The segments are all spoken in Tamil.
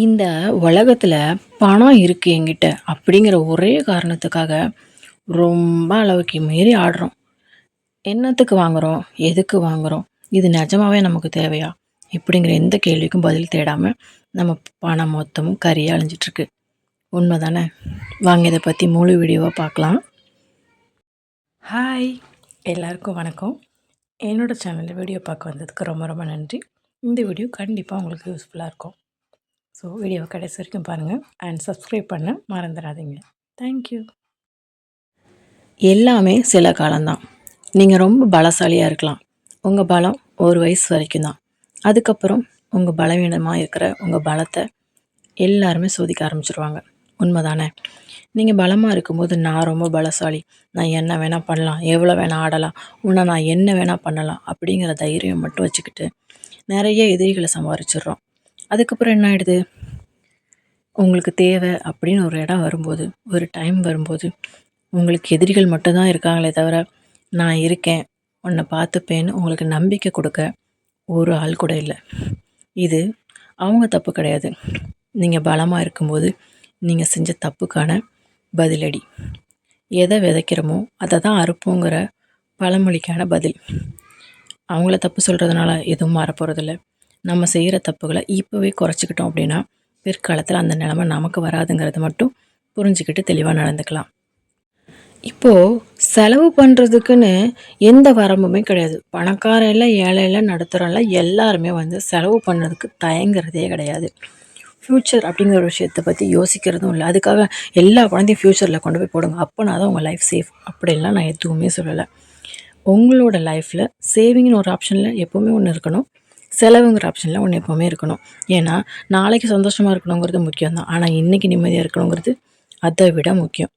இந்த உலகத்துல பணம் இருக்கு என்கிட்ட அப்படிங்கிற ஒரே காரணத்துக்காக ரொம்ப அளவுக்கு மீறி ஆடுறோம். என்னத்துக்கு வாங்குறோம்? எதுக்கு வாங்குறோம்? இது நிஜமாவே நமக்கு தேவையா? இப்படிங்கிற எந்த கேள்விக்கும் பதில் தேடாம நம்ம பணம் மொத்தமும் கரியா அழிஞ்சிட்டு இருக்கு. உண்மைதானே? வாங்க இதை பற்றி முழு வீடியோவாக பார்க்கலாம். ஹாய், எல்லாருக்கும் வணக்கம். என்னோட சேனலில் வீடியோ பார்க்க வந்ததுக்கு ரொம்ப ரொம்ப நன்றி. இந்த வீடியோ கண்டிப்பாக உங்களுக்கு யூஸ்ஃபுல்லாக இருக்கும். ஸோ வீடியோவை கடைசி வரைக்கும் பாருங்கள் அண்ட் சப்ஸ்கிரைப் பண்ண மறந்துடாதீங்க. தேங்க்யூ. எல்லாமே சில காலம்தான். நீங்கள் ரொம்ப பலசாலியாக இருக்கலாம். உங்கள் பலம் ஒரு வயசு வரைக்கும் தான். அதுக்கப்புறம் உங்கள் பலவீனமாக இருக்கிற உங்கள் பலத்தை எல்லாருமே சோதிக்க ஆரம்பிச்சிருவாங்க. உண்மைதானே? நீங்கள் பலமாக இருக்கும்போது நான் ரொம்ப பலசாலி, நான் என்ன வேணால் பண்ணலாம், எவ்வளோ வேணால் ஆடலாம், உன்னை நான் என்ன வேணால் பண்ணலாம் அப்படிங்கிற தைரியம் மட்டும் வச்சுக்கிட்டு நிறைய எதிரிகளை சம்பாரிச்சிடுறோம். அதுக்கப்புறம் என்ன ஆகிடுது? உங்களுக்கு தேவை அப்படின்னு ஒரு இடம் வரும்போது, ஒரு டைம் வரும்போது, உங்களுக்கு எதிரிகள் மட்டும்தான் இருக்காங்களே தவிர, நான் இருக்கேன், உன்னை பார்த்துப்பேன்னு உங்களுக்கு நம்பிக்கை கொடுக்க ஒரு ஆள் கூட இல்லை. இது அவங்க தப்பு கிடையாது. நீங்கள் பலமாக இருக்கும்போது நீங்கள் செஞ்ச தப்புக்கான பதிலடி. எதை விதைக்கிறோமோ அதை தான் அறுப்போங்கிற பழமொழிக்கான பதில். அவங்கள தப்பு சொல்கிறதுனால எதுவும் மாறப்போகிறதில்ல. நம்ம செய்கிற தப்புகளை இப்போவே குறைச்சிக்கிட்டோம் அப்படின்னா பிற்காலத்தில் அந்த நிலைமை நமக்கு வராதுங்கிறத மட்டும் புரிஞ்சுக்கிட்டு தெளிவாக நடந்துக்கலாம். இப்போது செலவு பண்ணுறதுக்குன்னு எந்த வரம்புமே கிடையாது. பணக்கார இல்லை, ஏழை இல்லை, நடுத்தரம் இல்லை, எல்லாருமே செலவு பண்ணுறதுக்கு தயங்குறதே கிடையாது. ஃப்யூச்சர் அப்படிங்கிற ஒரு விஷயத்தை பற்றி யோசிக்கிறதும் இல்லை. அதுக்காக எல்லா பணத்தையும் ஃப்யூச்சரில் கொண்டு போய் போடுங்க, அப்போனா தான் உங்கள் லைஃப் சேஃப் அப்படின்லாம் நான் எதுவுமே சொல்லலை. உங்களோட லைஃப்பில் சேவிங்னு ஒரு ஆப்ஷனில் எப்போவுமே ஒன்று இருக்கணும், செலவுங்கிற ஆப்ஷனில் ஒன்று எப்போவுமே இருக்கணும். ஏன்னா நாளைக்கு சந்தோஷமாக இருக்கணுங்கிறது முக்கியம்தான். ஆனால் இன்றைக்கி நிம்மதியாக இருக்கணுங்கிறது அதை விட முக்கியம்.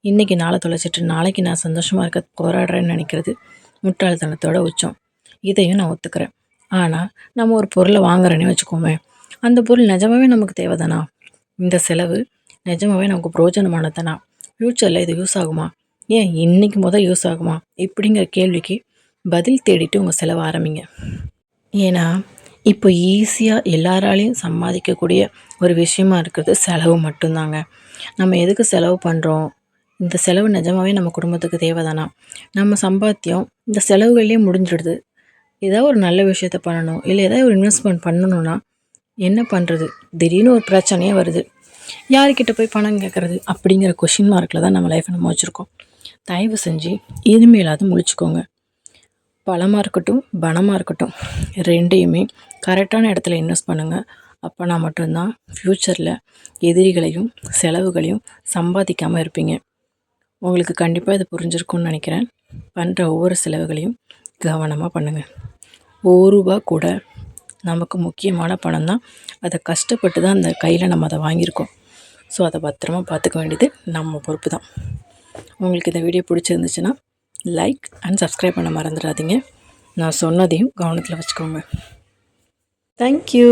இன்றைக்கி நாளை தொலைச்சிட்டு நாளைக்கு நான் சந்தோஷமாக இருக்க போராடுறேன்னு நினைக்கிறது முட்டாள்தனத்தோட உச்சம். இதையும் நான் ஒத்துக்கிறேன். ஆனால் நம்ம ஒரு பொருளை வாங்குறேன்னு வச்சுக்கோமே, அந்த பொருள் நிஜமாகவே நமக்கு தேவைதானா? இந்த செலவு நிஜமாகவே நமக்கு பிரயோஜனமானதானா? ஃப்யூச்சரில் இது யூஸ் ஆகுமா? ஏன் இன்றைக்கி யூஸ் ஆகுமா? இப்படிங்கிற கேள்விக்கு பதில் தேடிட்டு உங்கள் செலவு ஆரம்பிங்க. ஏன்னா இப்போ ஈஸியாக எல்லாராலையும் சம்பாதிக்கக்கூடிய ஒரு விஷயமா இருக்கிறது செலவு மட்டும்தாங்க. நம்ம எதுக்கு செலவு பண்ணுறோம்? இந்த செலவு நிஜமாகவே நம்ம குடும்பத்துக்கு தேவைதானா? நம்ம சம்பாத்தியம் இந்த செலவுகள்லேயே முடிஞ்சிடுது. ஏதாவது ஒரு நல்ல விஷயத்த பண்ணணும், இல்லை ஏதாவது ஒரு இன்வெஸ்ட்மெண்ட் பண்ணணுன்னா என்ன பண்ணுறது? திடீர்னு ஒரு பிரச்சனையே வருது, யார்கிட்ட போய் பணம் கேட்குறது அப்படிங்கிற கொஷின் மார்க்கில் தான் நம்ம லைஃப்பை நம்ம வச்சுருக்கோம். தயவு செஞ்சு இனிமேலாவது முழிச்சுக்கோங்க. பலமாக இருக்கட்டும், பணமாக இருக்கட்டும், ரெண்டையுமே கரெக்டான இடத்துல இன்வெஸ்ட் பண்ணுங்கள். அப்போனா மட்டும்தான் ஃப்யூச்சரில் எதிரிகளையும் செலவுகளையும் சம்பாதிக்காமல் இருப்பீங்க. உங்களுக்கு கண்டிப்பாக இது புரிஞ்சிருக்கும்னு நினைக்கிறேன். பண்ணுற ஒவ்வொரு செலவுகளையும் கவனமாக பண்ணுங்கள். ரூபா கூட நமக்கு முக்கியமான பணம் தான். அதை கஷ்டப்பட்டு தான் அந்த கையில் நம்ம அதை வாங்கியிருக்கோம். ஸோ அதை பத்திரமா பார்த்துக்க வேண்டியது நம்ம பொறுப்பு தான். உங்களுக்கு இந்த வீடியோ பிடிச்சிருந்துச்சுன்னா லைக் அண்ட் சப்ஸ்கிரைப் பண்ண மறந்துடாதீங்க. நான் சொன்னதையும் கவனத்தில் வச்சுக்கோங்க. தேங்க்யூ.